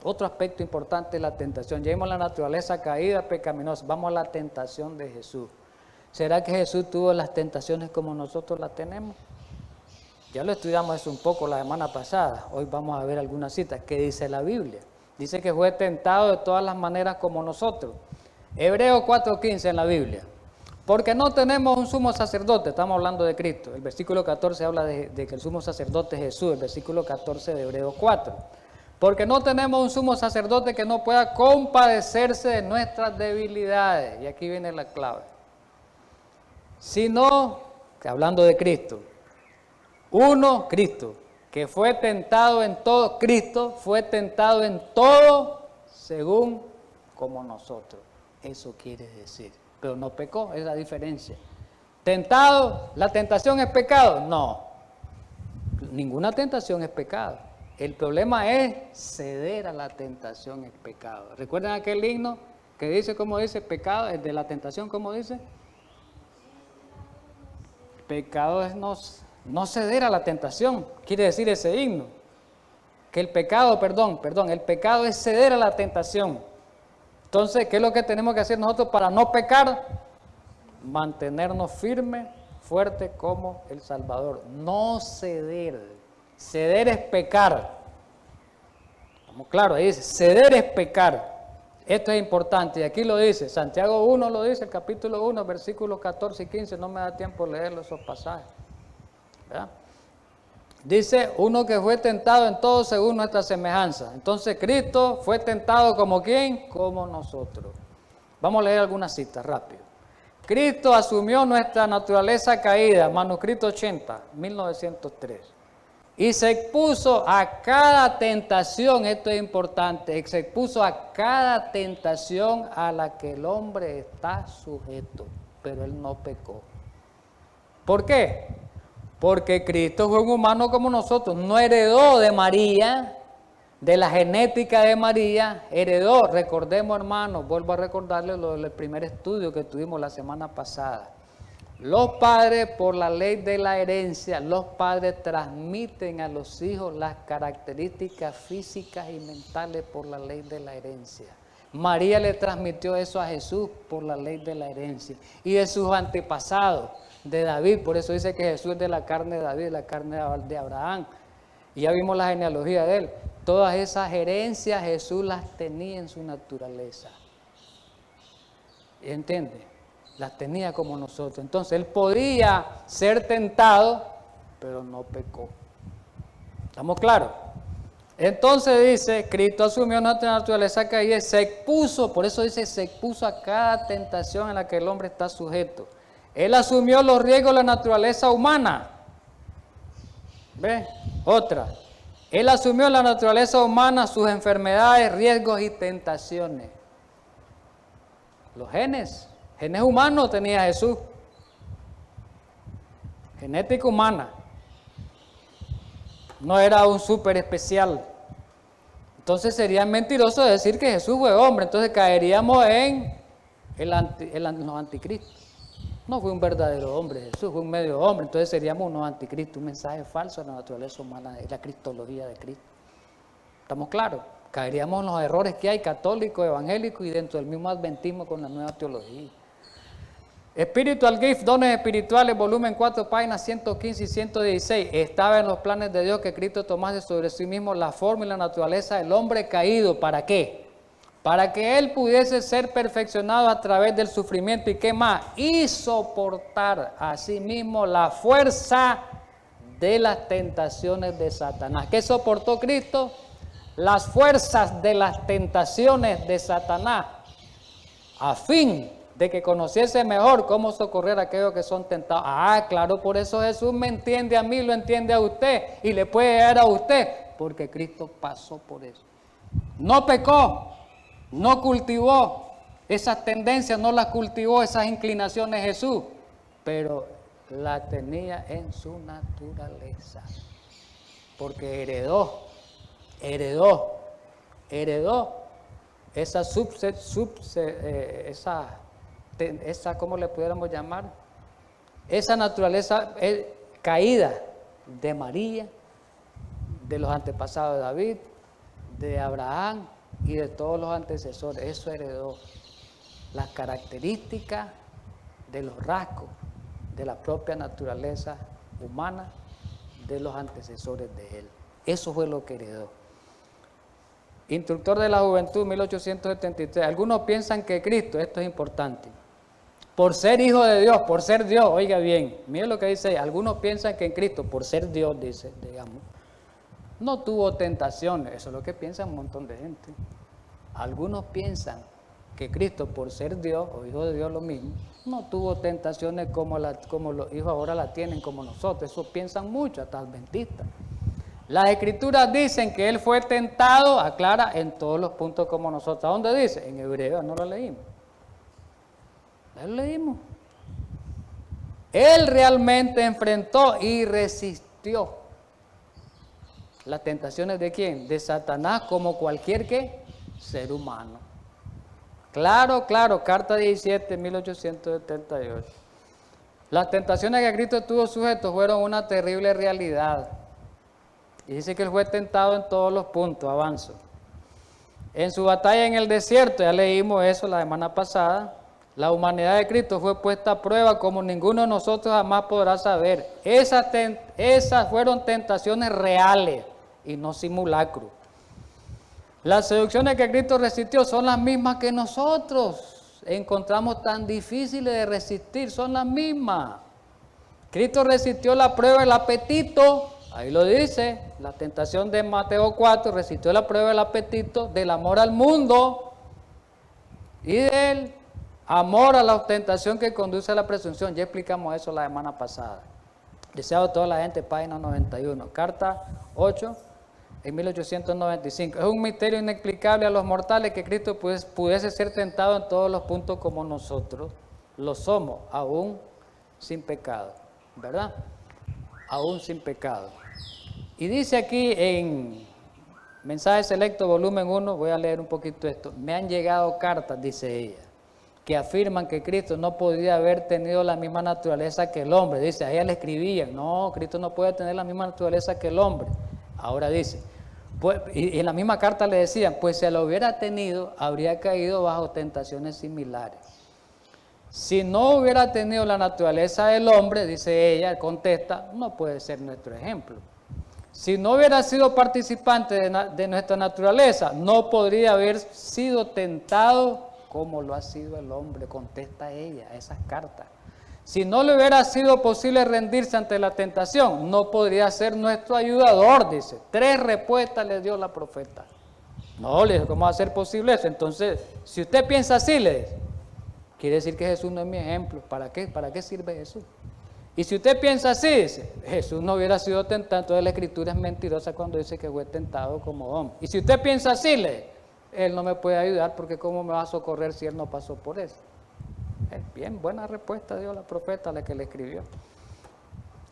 Otro aspecto importante es la tentación. Ya vimos la naturaleza caída, pecaminosa. Vamos a la tentación de Jesús. ¿Será que Jesús tuvo las tentaciones como nosotros las tenemos? Ya lo estudiamos eso un poco la semana pasada. Hoy vamos a ver algunas citas. ¿Qué dice la Biblia? Dice que fue tentado de todas las maneras como nosotros. Hebreos 4:15 en la Biblia. Porque no tenemos un sumo sacerdote, estamos hablando de Cristo. El versículo 14 habla de que el sumo sacerdote es Jesús, el versículo 14 de Hebreos 4. Porque no tenemos un sumo sacerdote que no pueda compadecerse de nuestras debilidades. Y aquí viene la clave. Sino, que hablando de Cristo, uno, Cristo, que fue tentado en todo, Cristo fue tentado en todo según como nosotros. Eso quiere decir. Pero no pecó, es la diferencia. ¿Tentado? ¿La tentación es pecado? No. Ninguna tentación es pecado. El problema es ceder a la tentación es pecado. ¿Recuerdan aquel himno que dice, cómo dice, pecado, es de la tentación, cómo dice? Pecado es no ceder a la tentación, quiere decir ese himno. Que el pecado, el pecado es ceder a la tentación. Entonces, ¿qué es lo que tenemos que hacer nosotros para no pecar? Mantenernos firmes, fuertes como el Salvador. No ceder. Ceder es pecar. Estamos claros, ahí dice, ceder es pecar. Esto es importante y aquí lo dice, Santiago 1 lo dice, el capítulo 1, versículos 14 y 15, no me da tiempo leerlo esos pasajes. ¿Verdad? Dice, uno que fue tentado en todo según nuestra semejanza. Entonces Cristo fue tentado como ¿quién? Como nosotros. Vamos a leer algunas citas rápido. Cristo asumió nuestra naturaleza caída, manuscrito 80, 1903. Y se expuso a cada tentación, esto es importante, se expuso a cada tentación a la que el hombre está sujeto, pero él no pecó. ¿Por qué? Porque Cristo fue un humano como nosotros, no heredó de María, de la genética de María, heredó, recordemos hermanos, vuelvo a recordarles lo del primer estudio que tuvimos la semana pasada. Los padres, por la ley de la herencia, los padres transmiten a los hijos las características físicas y mentales por la ley de la herencia. María le transmitió eso a Jesús por la ley de la herencia y de sus antepasados, de David. Por eso dice que Jesús es de la carne de David, de la carne de Abraham. Y ya vimos la genealogía de él. Todas esas herencias Jesús las tenía en su naturaleza. ¿Entiende? Las tenía como nosotros. Entonces él podía ser tentado, pero no pecó. ¿Estamos claros? Entonces dice, Cristo asumió nuestra naturaleza caída y se expuso, por eso dice, se expuso a cada tentación en la que el hombre está sujeto. Él asumió los riesgos de la naturaleza humana. ¿Ve? Otra. Él asumió la naturaleza humana, sus enfermedades, riesgos y tentaciones. Los genes humanos tenía Jesús. Genética humana. No era un súper especial. Entonces sería mentiroso decir que Jesús fue hombre. Entonces caeríamos en los anticristos. No fue un verdadero hombre, Jesús fue un medio hombre. Entonces seríamos unos anticristos, un mensaje falso de la naturaleza humana, de la cristología de Cristo. ¿Estamos claros? Caeríamos en los errores que hay católicos, evangélicos y dentro del mismo adventismo con la nueva teología. Spiritual Gift, dones espirituales, volumen 4, páginas 115 y 116. Estaba en los planes de Dios que Cristo tomase sobre sí mismo la forma y la naturaleza del hombre caído. ¿Para qué? Para que él pudiese ser perfeccionado a través del sufrimiento. ¿Y qué más? Y soportar a sí mismo la fuerza de las tentaciones de Satanás. ¿Qué soportó Cristo? Las fuerzas de las tentaciones de Satanás, a fin de que conociese mejor cómo socorrer a aquellos que son tentados. Ah, claro, por eso Jesús me entiende a mí, lo entiende a usted y le puede dar a usted, porque Cristo pasó por eso. No pecó, no cultivó esas tendencias, no las cultivó, esas inclinaciones Jesús, pero la tenía en su naturaleza, porque heredó heredó esa, ¿cómo le pudiéramos llamar? Esa naturaleza caída de María, de los antepasados de David, de Abraham y de todos los antecesores. Eso heredó las características de los rasgos de la propia naturaleza humana de los antecesores de él. Eso fue lo que heredó. Instructor de la Juventud, 1873. Algunos piensan que Cristo, esto es importante, por ser hijo de Dios, por ser Dios, oiga bien, mire lo que dice ahí. Algunos piensan que en Cristo, por ser Dios, dice, digamos, no tuvo tentaciones. Eso es lo que piensa un montón de gente. Algunos piensan que Cristo, por ser Dios, o hijo de Dios lo mismo, no tuvo tentaciones como los hijos ahora la tienen como nosotros. Eso piensan mucho, hasta adventistas. Las Escrituras dicen que Él fue tentado, aclara, en todos los puntos como nosotros. ¿A dónde dice? En Hebreos, no lo leímos. Lo leímos. Él realmente enfrentó y resistió las tentaciones de ¿quién? De Satanás, como cualquier ¿qué? Ser humano. Claro, carta 17, 1878. Las tentaciones que Cristo estuvo sujeto fueron una terrible realidad. Y dice que Él fue tentado en todos los puntos, avanzo. En su batalla en el desierto, ya leímos eso la semana pasada, la humanidad de Cristo fue puesta a prueba como ninguno de nosotros jamás podrá saber. Esas fueron tentaciones reales y no simulacros. Las seducciones que Cristo resistió son las mismas que nosotros encontramos tan difíciles de resistir, son las mismas. Cristo resistió la prueba del apetito, ahí lo dice, la tentación de Mateo 4, resistió la prueba del apetito, del amor al mundo y del amor a la ostentación que conduce a la presunción. Ya explicamos eso la semana pasada. Deseado a toda la gente, página 91, carta 8, en 1895. Es un misterio inexplicable a los mortales que Cristo pudiese ser tentado en todos los puntos como nosotros lo somos, aún sin pecado, ¿verdad? Aún sin pecado. Y dice aquí en Mensaje Selecto, volumen 1, voy a leer un poquito esto. Me han llegado cartas, dice ella, que afirman que Cristo no podía haber tenido la misma naturaleza que el hombre. Dice, a ella le escribían, no, Cristo no puede tener la misma naturaleza que el hombre. Ahora dice, pues, y en la misma carta le decían, pues si lo hubiera tenido, habría caído bajo tentaciones similares. Si no hubiera tenido la naturaleza del hombre, dice ella, contesta, no puede ser nuestro ejemplo. Si no hubiera sido participante de nuestra naturaleza, no podría haber sido tentado como lo ha sido el hombre, contesta ella a esas cartas. Si no le hubiera sido posible rendirse ante la tentación, no podría ser nuestro ayudador, dice. 3 respuestas le dio la profeta. No, le dijo, ¿cómo va a ser posible eso? Entonces, si usted piensa así, le dice, quiere decir que Jesús no es mi ejemplo. ¿Para qué? ¿Para qué sirve Jesús? Y si usted piensa así, dice, Jesús no hubiera sido tentado, entonces la Escritura es mentirosa cuando dice que fue tentado como hombre. Y si usted piensa así, le dice, Él no me puede ayudar porque ¿cómo me va a socorrer si Él no pasó por eso? Bien, buena respuesta dio la profeta, la que le escribió.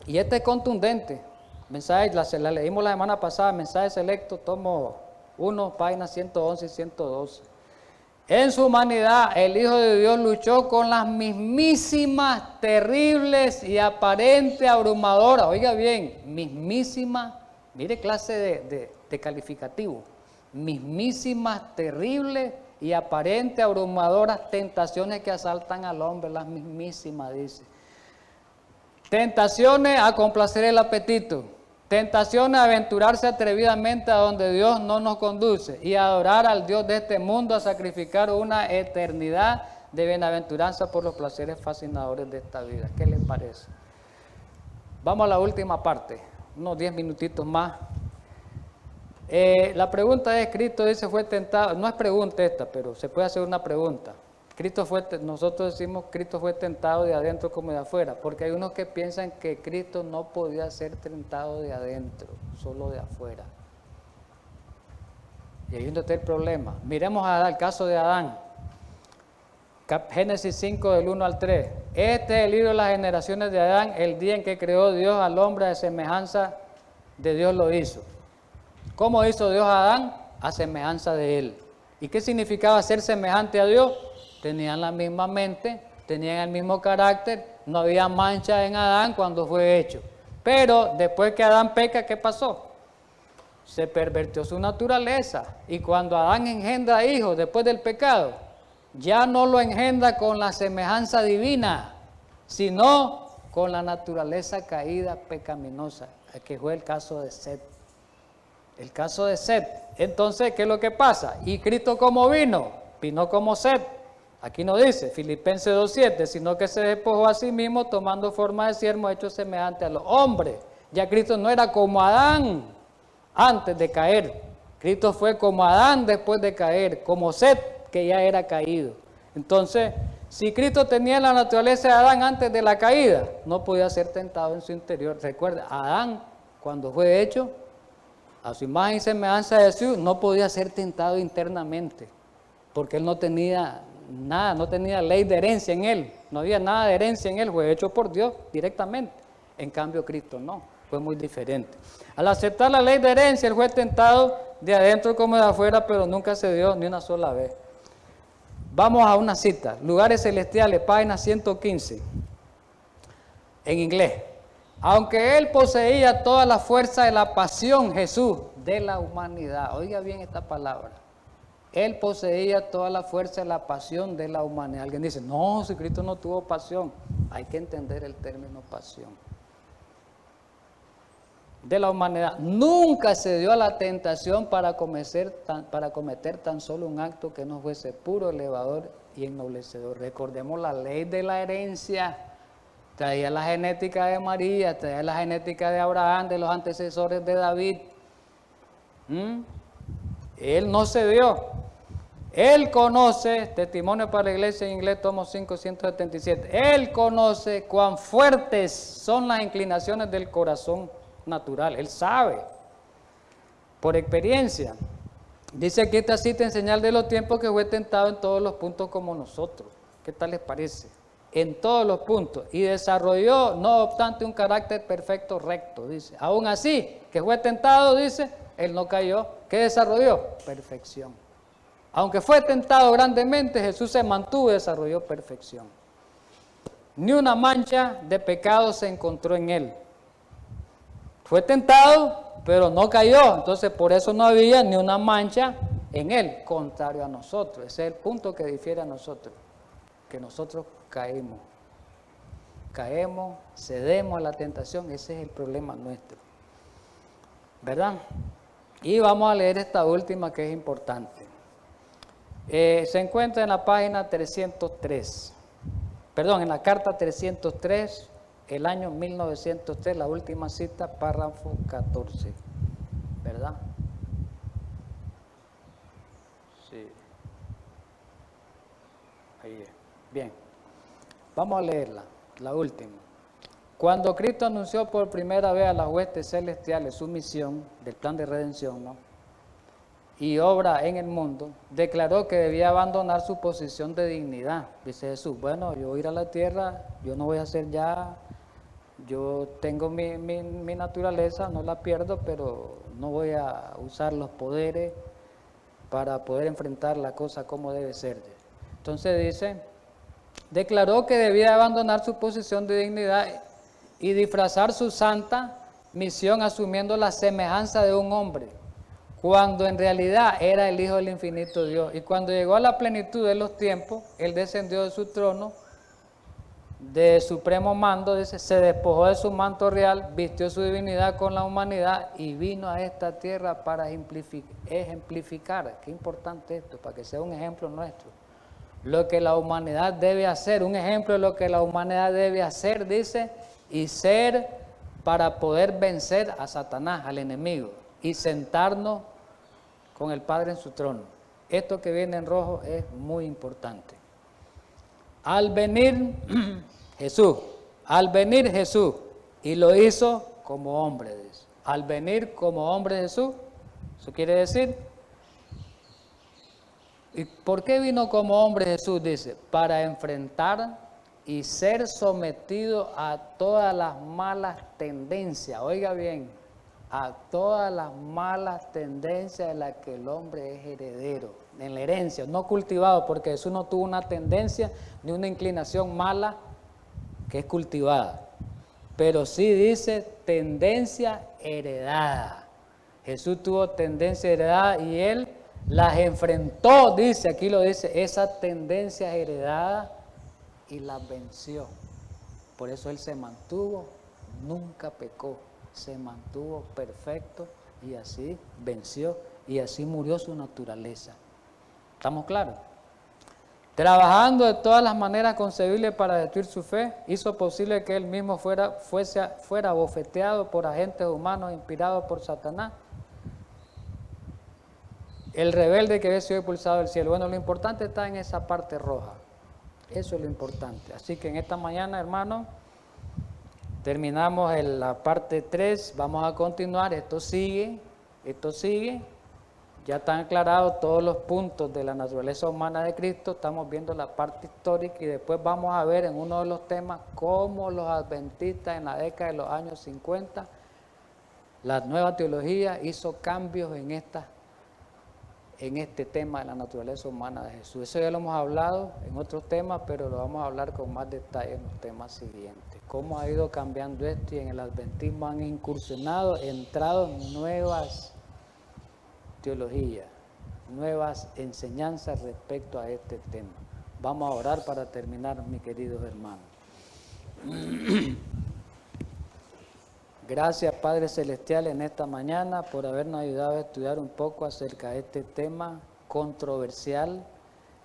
Y este es contundente. Mensaje, la leímos la semana pasada, Mensaje Selecto, tomo 1, páginas 111 y 112. En su humanidad, el Hijo de Dios luchó con las mismísimas, terribles y aparente abrumadoras. Oiga bien, mismísimas, mire clase de calificativo. Mismísimas, terribles y aparente abrumadoras tentaciones que asaltan al hombre, las mismísimas, dice. Tentaciones a complacer el apetito, tentaciones a aventurarse atrevidamente a donde Dios no nos conduce y a adorar al Dios de este mundo, a sacrificar una eternidad de bienaventuranza por los placeres fascinadores de esta vida. ¿Qué les parece? Vamos a la última parte, unos 10 minutitos más. La pregunta es, Cristo dice fue tentado, no es pregunta esta, pero se puede hacer una pregunta. Nosotros decimos Cristo fue tentado de adentro como de afuera, porque hay unos que piensan que Cristo no podía ser tentado de adentro, solo de afuera. Y ahí es donde está el problema. Miremos al caso de Adán. Génesis 5 del 1 al 3. Este es el libro de las generaciones de Adán, el día en que creó Dios al hombre de semejanza de Dios lo hizo. ¿Cómo hizo Dios a Adán? A semejanza de él. ¿Y qué significaba ser semejante a Dios? Tenían la misma mente, tenían el mismo carácter, no había mancha en Adán cuando fue hecho. Pero después que Adán peca, ¿qué pasó? Se pervirtió su naturaleza. Y cuando Adán engendra hijos después del pecado, ya no lo engendra con la semejanza divina, sino con la naturaleza caída pecaminosa, que fue el caso de Set. El caso de Set. Entonces, ¿qué es lo que pasa? ¿Y Cristo cómo vino? Vino como Set. Aquí no dice, Filipenses 2:7, sino que se despojó a sí mismo tomando forma de siervo, hecho semejante a los hombres. Ya Cristo no era como Adán antes de caer. Cristo fue como Adán después de caer, como Set, que ya era caído. Entonces, si Cristo tenía la naturaleza de Adán antes de la caída, no podía ser tentado en su interior. Recuerda, Adán, cuando fue hecho a su imagen y semejanza de Jesús, no podía ser tentado internamente, porque él no tenía nada, no tenía ley de herencia en él, no había nada de herencia en él, fue hecho por Dios directamente. En cambio, Cristo no, fue muy diferente. Al aceptar la ley de herencia, él fue tentado de adentro como de afuera, pero nunca se dio ni una sola vez. Vamos a una cita, Lugares Celestiales, página 115, en inglés. Aunque él poseía toda la fuerza de la pasión, Jesús, de la humanidad. Oiga bien esta palabra. Él poseía toda la fuerza de la pasión de la humanidad. Alguien dice, no, si Cristo no tuvo pasión. Hay que entender el término pasión. De la humanidad. Nunca se dio a la tentación para cometer tan solo un acto que no fuese puro, elevador y ennoblecedor. Recordemos la ley de la herencia. Traía la genética de María, traía la genética de Abraham, de los antecesores de David. Él no se dio. Él conoce, Testimonio para la Iglesia en inglés, tomo 5, 177. Él conoce cuán fuertes son las inclinaciones del corazón natural. Él sabe, por experiencia. Dice aquí esta cita en señal de los tiempos que fue tentado en todos los puntos como nosotros. ¿Qué tal les parece? En todos los puntos, y desarrolló, no obstante, un carácter perfecto, recto, dice. Aún así, que fue tentado, dice, él no cayó. ¿Qué desarrolló? Perfección. Aunque fue tentado grandemente, Jesús se mantuvo y desarrolló perfección. Ni una mancha de pecado se encontró en él. Fue tentado, pero no cayó. Entonces, por eso no había ni una mancha en él, contrario a nosotros. Ese es el punto que difiere a nosotros, que nosotros caemos, cedemos a la tentación. Ese es el problema nuestro, ¿verdad? Y vamos a leer esta última que es importante. Se encuentra en la página 303, en la carta 303, el año 1903, la última cita, párrafo 14, ¿verdad? Sí. Ahí es. Bien. Vamos a leerla, la última. Cuando Cristo anunció por primera vez a las huestes celestiales su misión del plan de redención, ¿no?, y obra en el mundo, declaró que debía abandonar su posición de dignidad. Dice Jesús, bueno, yo voy a ir a la tierra, yo no voy a hacer ya, yo tengo mi naturaleza, no la pierdo, pero no voy a usar los poderes para poder enfrentar la cosa como debe ser. Entonces dice, declaró que debía abandonar su posición de dignidad y disfrazar su santa misión asumiendo la semejanza de un hombre, cuando en realidad era el Hijo del infinito Dios. Y cuando llegó a la plenitud de los tiempos, Él descendió de su trono, de supremo mando, dice, se despojó de su manto real, vistió su divinidad con la humanidad y vino a esta tierra para ejemplificar, qué importante esto, para que sea un ejemplo nuestro, lo que la humanidad debe hacer, un ejemplo de lo que la humanidad debe hacer, dice, y ser para poder vencer a Satanás, al enemigo, y sentarnos con el Padre en su trono. Esto que viene en rojo es muy importante. Al venir Jesús, y lo hizo como hombre, dice. Al venir como hombre Jesús, eso quiere decir, ¿y por qué vino como hombre Jesús? Dice, para enfrentar y ser sometido a todas las malas tendencias. Oiga bien, a todas las malas tendencias de las que el hombre es heredero, en la herencia, no cultivado, porque Jesús no tuvo una tendencia ni una inclinación mala que es cultivada, pero sí dice tendencia heredada. Jesús tuvo tendencia heredada y él las enfrentó, dice, aquí lo dice, esa tendencia heredada y las venció. Por eso él se mantuvo, nunca pecó, se mantuvo perfecto y así venció y así murió su naturaleza. ¿Estamos claros? Trabajando de todas las maneras concebibles para destruir su fe, hizo posible que él mismo fuera abofeteado por agentes humanos inspirados por Satanás. El rebelde que había sido expulsado del cielo. Bueno, lo importante está en esa parte roja. Eso es lo importante. Así que en esta mañana, hermanos, terminamos la parte 3. Vamos a continuar. Esto sigue. Ya están aclarados todos los puntos de la naturaleza humana de Cristo. Estamos viendo la parte histórica y después vamos a ver en uno de los temas cómo los adventistas en la década de los años 50, la nueva teología hizo cambios en este tema de la naturaleza humana de Jesús. Eso ya lo hemos hablado en otros temas, pero lo vamos a hablar con más detalle en los temas siguientes. Cómo ha ido cambiando esto y en el adventismo han entrado nuevas teologías, nuevas enseñanzas respecto a este tema. Vamos a orar para terminar, mis queridos hermanos. Gracias, Padre Celestial, en esta mañana por habernos ayudado a estudiar un poco acerca de este tema controversial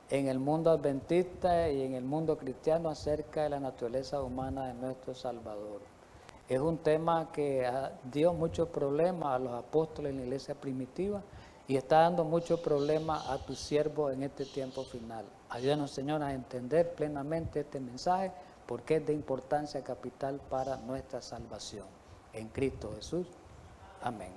en el mundo adventista y en el mundo cristiano acerca de la naturaleza humana de nuestro Salvador. Es un tema que dio muchos problemas a los apóstoles en la iglesia primitiva y está dando muchos problemas a tus siervos en este tiempo final. Ayúdanos, Señor, a entender plenamente este mensaje porque es de importancia capital para nuestra salvación. En Cristo Jesús. Amén.